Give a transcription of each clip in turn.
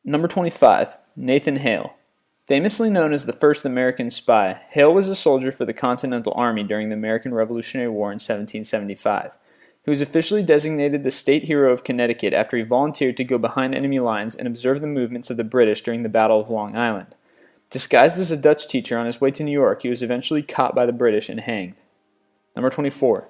Number 25. Nathan Hale. Famously known as the first American spy, Hale was a soldier for the Continental Army during the American Revolutionary War in 1775. He was officially designated the State Hero of Connecticut after he volunteered to go behind enemy lines and observe the movements of the British during the Battle of Long Island. Disguised as a Dutch teacher on his way to New York, he was eventually caught by the British and hanged. Number 24.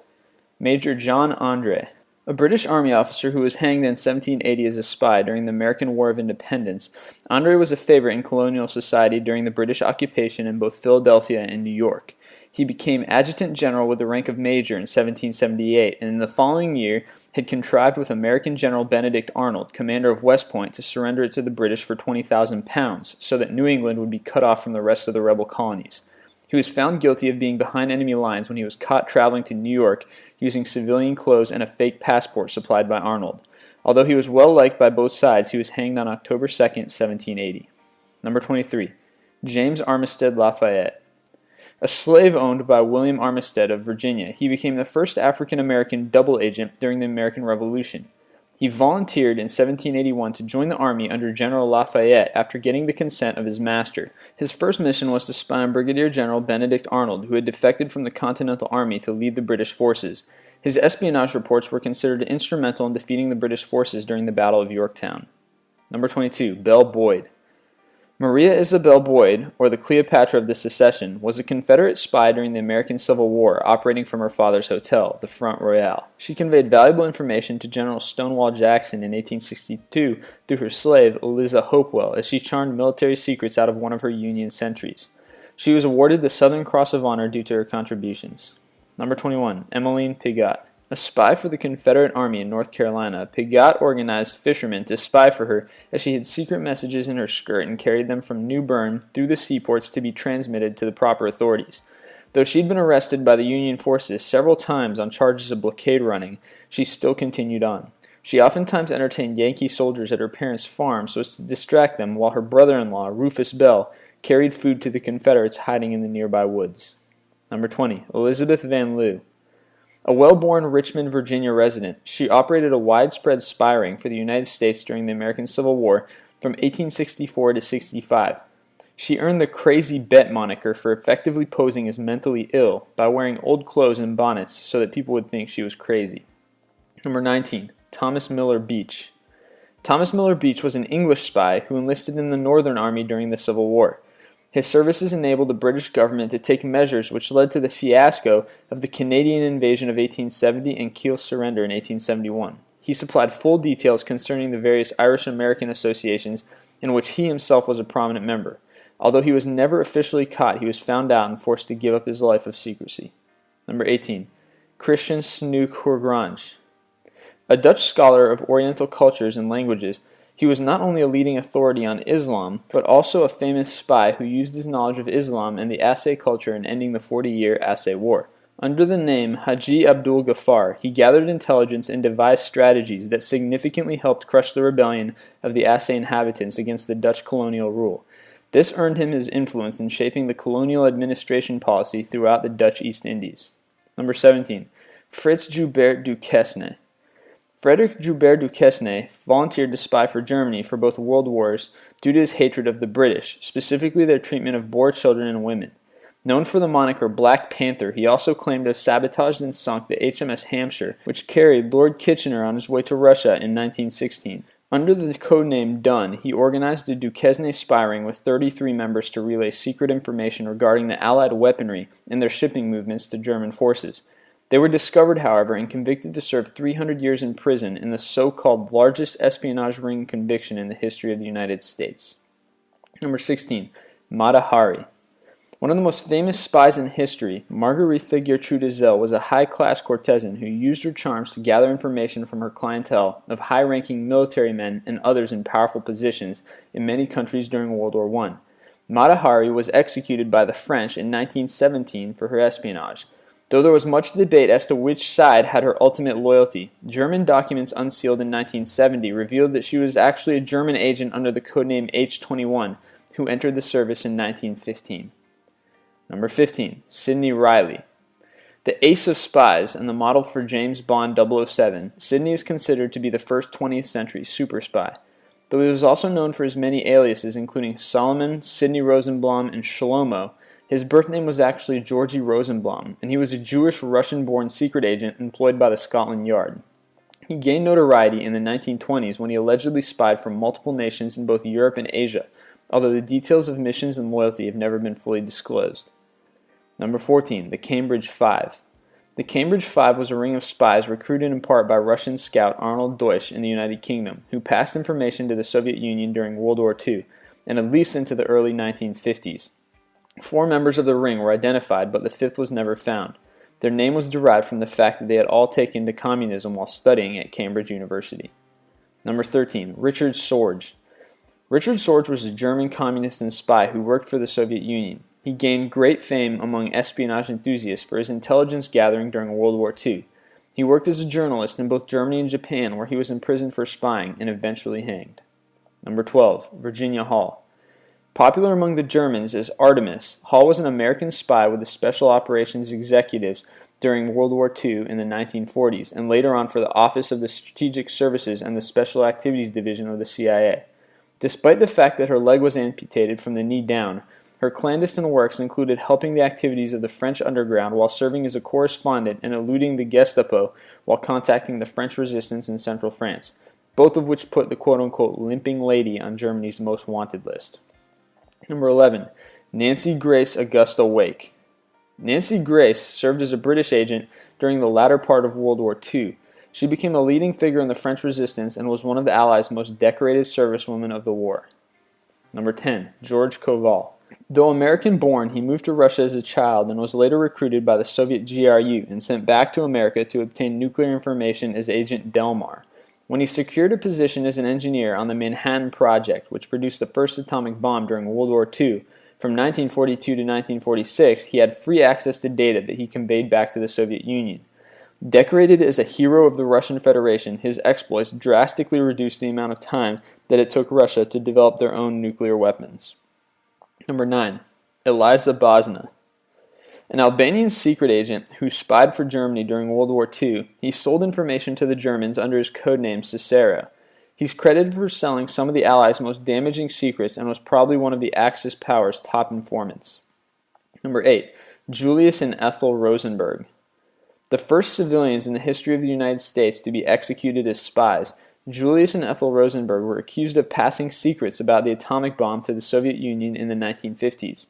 Major John Andre. A British Army officer who was hanged in 1780 as a spy during the American War of Independence, Andre was a favorite in colonial society during the British occupation in both Philadelphia and New York. He became adjutant general with the rank of major in 1778, and in the following year had contrived with American General Benedict Arnold, commander of West Point, to surrender it to the British for £20,000, so that New England would be cut off from the rest of the rebel colonies. He was found guilty of being behind enemy lines when he was caught traveling to New York using civilian clothes and a fake passport supplied by Arnold. Although he was well liked by both sides, he was hanged on October 2, 1780. Number 23. James Armistead Lafayette. A slave owned by William Armistead of Virginia, he became the first African-American double agent during the American Revolution. He volunteered in 1781 to join the army under General Lafayette after getting the consent of his master. His first mission was to spy on Brigadier General Benedict Arnold, who had defected from the Continental Army to lead the British forces. His espionage reports were considered instrumental in defeating the British forces during the Battle of Yorktown. Number 22. Belle Boyd. Maria Isabel Boyd, or the Cleopatra of the Secession, was a Confederate spy during the American Civil War, operating from her father's hotel, the Front Royal. She conveyed valuable information to General Stonewall Jackson in 1862 through her slave, Eliza Hopewell, as she charmed military secrets out of one of her Union sentries. She was awarded the Southern Cross of Honor due to her contributions. Number 21. Emeline Pigott. A spy for the Confederate Army in North Carolina, Pigott organized fishermen to spy for her as she hid secret messages in her skirt and carried them from New Bern through the seaports to be transmitted to the proper authorities. Though she'd been arrested by the Union forces several times on charges of blockade running, she still continued on. She oftentimes entertained Yankee soldiers at her parents' farm so as to distract them, while her brother-in-law, Rufus Bell, carried food to the Confederates hiding in the nearby woods. Number 20. Elizabeth Van Lew. A well-born Richmond, Virginia resident, she operated a widespread spy ring for the United States during the American Civil War from 1864 to 65. She earned the Crazy Bet moniker for effectively posing as mentally ill by wearing old clothes and bonnets so that people would think she was crazy. Number 19. Thomas Miller Beach. Thomas Miller Beach was an English spy who enlisted in the Northern Army during the Civil War. His services enabled the British government to take measures which led to the fiasco of the Canadian invasion of 1870 and Kiel's surrender in 1871. He supplied full details concerning the various Irish-American associations in which he himself was a prominent member. Although he was never officially caught, he was found out and forced to give up his life of secrecy. Number 18. Christian Snouck Hurgronje. A Dutch scholar of Oriental cultures and languages, he was not only a leading authority on Islam, but also a famous spy who used his knowledge of Islam and the Assay culture in ending the 40-year Assay War. Under the name Haji Abdul Ghaffar, he gathered intelligence and devised strategies that significantly helped crush the rebellion of the Assay inhabitants against the Dutch colonial rule. This earned him his influence in shaping the colonial administration policy throughout the Dutch East Indies. Number 17. Fritz Joubert Duquesne. Frederick Joubert Duquesne volunteered to spy for Germany for both world wars due to his hatred of the British, specifically their treatment of Boer children and women. Known for the moniker Black Panther, he also claimed to have sabotaged and sunk the HMS Hampshire, which carried Lord Kitchener on his way to Russia in 1916. Under the codename Dunn, he organized the Duquesne spy ring with 33 members to relay secret information regarding the Allied weaponry and their shipping movements to German forces. They were discovered, however, and convicted to serve 300 years in prison in the so-called largest espionage ring conviction in the history of the United States. Number 16. Mata Hari. One of the most famous spies in history, Margaretha Gertrude Zell was a high-class courtesan who used her charms to gather information from her clientele of high-ranking military men and others in powerful positions in many countries during World War I. Mata Hari was executed by the French in 1917 for her espionage. Though there was much debate as to which side had her ultimate loyalty, German documents unsealed in 1970 revealed that she was actually a German agent under the codename H-21, who entered the service in 1915. Number 15. Sidney Reilly. The ace of spies and the model for James Bond 007, Sidney is considered to be the first 20th century super spy. Though he was also known for his many aliases, including Solomon, Sidney Rosenblum, and Shlomo, his birth name was actually Georgy Rosenblum, and he was a Jewish Russian-born secret agent employed by the Scotland Yard. He gained notoriety in the 1920s when he allegedly spied for multiple nations in both Europe and Asia, although the details of missions and loyalty have never been fully disclosed. Number 14, the Cambridge Five. The Cambridge Five was a ring of spies recruited in part by Russian scout Arnold Deutsch in the United Kingdom, who passed information to the Soviet Union during World War II, and at least into the early 1950s. 4 members of the ring were identified, but the 5th was never found. Their name was derived from the fact that they had all taken to communism while studying at Cambridge University. Number 13, Richard Sorge. Richard Sorge was a German communist and spy who worked for the Soviet Union. He gained great fame among espionage enthusiasts for his intelligence gathering during World War II. He worked as a journalist in both Germany and Japan, where he was imprisoned for spying and eventually hanged. Number 12, Virginia Hall. Popular among the Germans as Artemis, Hall was an American spy with the Special Operations Executives during World War II in the 1940s, and later on for the Office of the Strategic Services and the Special Activities Division of the CIA. Despite the fact that her leg was amputated from the knee down, her clandestine works included helping the activities of the French underground while serving as a correspondent and eluding the Gestapo while contacting the French resistance in central France, both of which put the quote-unquote limping lady on Germany's most wanted list. Number 11, Nancy Grace Augusta Wake. Nancy Grace served as a British agent during the latter part of World War II. She became a leading figure in the French resistance and was one of the Allies' most decorated servicewomen of the war. Number 10, George Koval. Though American-born, he moved to Russia as a child and was later recruited by the Soviet GRU and sent back to America to obtain nuclear information as Agent Delmar. When he secured a position as an engineer on the Manhattan Project, which produced the first atomic bomb during World War II, from 1942 to 1946, he had free access to data that he conveyed back to the Soviet Union. Decorated as a hero of the Russian Federation, his exploits drastically reduced the amount of time that it took Russia to develop their own nuclear weapons. Number 9, Eliza Bosna. An Albanian secret agent who spied for Germany during World War II, he sold information to the Germans under his codename Cicero. He's credited for selling some of the Allies' most damaging secrets and was probably one of the Axis powers' top informants. Number 8, Julius and Ethel Rosenberg. The first civilians in the history of the United States to be executed as spies, Julius and Ethel Rosenberg were accused of passing secrets about the atomic bomb to the Soviet Union in the 1950s.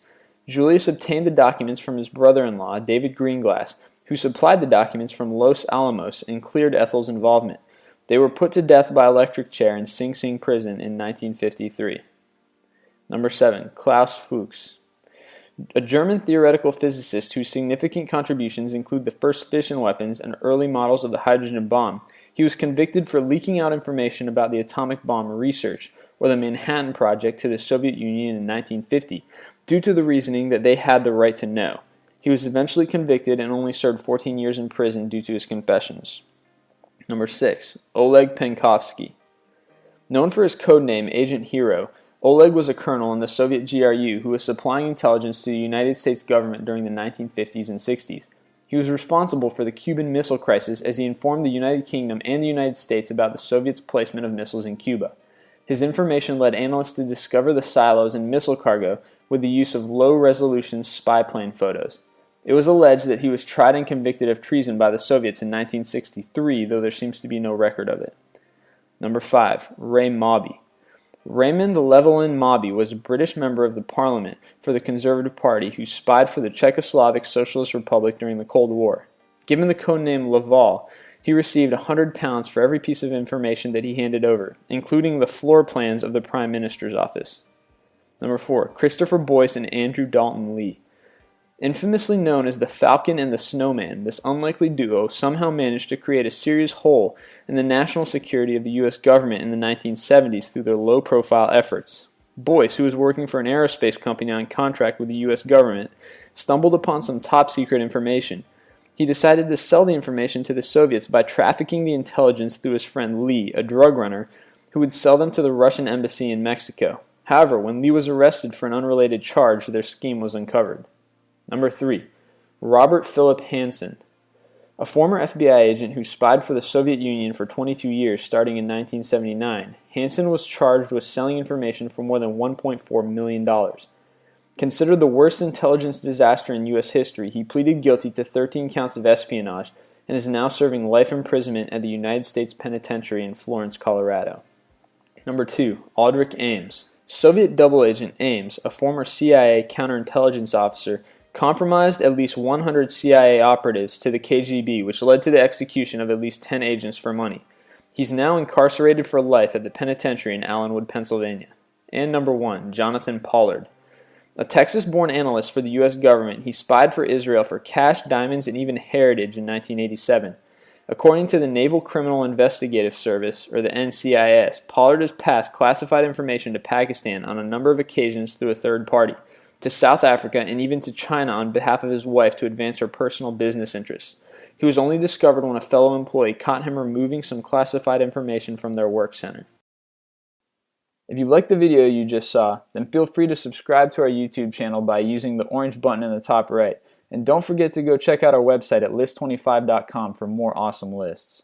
Julius obtained the documents from his brother-in-law, David Greenglass, who supplied the documents from Los Alamos and cleared Ethel's involvement. They were put to death by electric chair in Sing Sing prison in 1953. Number 7, Klaus Fuchs. A German theoretical physicist whose significant contributions include the first fission weapons and early models of the hydrogen bomb, he was convicted for leaking out information about the atomic bomb research, or the Manhattan Project, to the Soviet Union in 1950, due to the reasoning that they had the right to know. He was eventually convicted and only served 14 years in prison due to his confessions. Number 6, Oleg Penkovsky. Known for his codename Agent Hero, Oleg was a colonel in the Soviet GRU who was supplying intelligence to the United States government during the 1950s and 60s. He was responsible for the Cuban Missile Crisis as he informed the United Kingdom and the United States about the Soviets' placement of missiles in Cuba. His information led analysts to discover the silos and missile cargo with the use of low-resolution spy plane photos. It was alleged that he was tried and convicted of treason by the Soviets in 1963, though there seems to be no record of it. Number 5, Ray Mobby. Raymond Llewellyn Mobby was a British member of the Parliament for the Conservative Party who spied for the Czechoslovak Socialist Republic during the Cold War. Given the codename Laval, he received £100 for every piece of information that he handed over, including the floor plans of the Prime Minister's office. Number 4, Christopher Boyce and Andrew Dalton Lee. Infamously known as the Falcon and the Snowman, this unlikely duo somehow managed to create a serious hole in the national security of the U.S. government in the 1970s through their low-profile efforts. Boyce, who was working for an aerospace company on contract with the U.S. government, stumbled upon some top-secret information. He decided to sell the information to the Soviets by trafficking the intelligence through his friend Lee, a drug runner, who would sell them to the Russian embassy in Mexico. However, when Lee was arrested for an unrelated charge, their scheme was uncovered. Number 3, Robert Philip Hansen. A former FBI agent who spied for the Soviet Union for 22 years starting in 1979, Hansen was charged with selling information for more than $1.4 million. Considered the worst intelligence disaster in U.S. history, he pleaded guilty to 13 counts of espionage and is now serving life imprisonment at the United States Penitentiary in Florence, Colorado. Number 2. Aldrich Ames. Soviet double agent Ames, a former CIA counterintelligence officer, compromised at least 100 CIA operatives to the KGB, which led to the execution of at least 10 agents for money. He's now incarcerated for life at the penitentiary in Allenwood, Pennsylvania. And number 1. Jonathan Pollard. A Texas-born analyst for the U.S. government, he spied for Israel for cash, diamonds, and even heritage in 1987. According to the Naval Criminal Investigative Service, or the NCIS, Pollard has passed classified information to Pakistan on a number of occasions through a third party, to South Africa, and even to China on behalf of his wife to advance her personal business interests. He was only discovered when a fellow employee caught him removing some classified information from their work center. If you liked the video you just saw, then feel free to subscribe to our YouTube channel by using the orange button in the top right. And don't forget to go check out our website at list25.com for more awesome lists.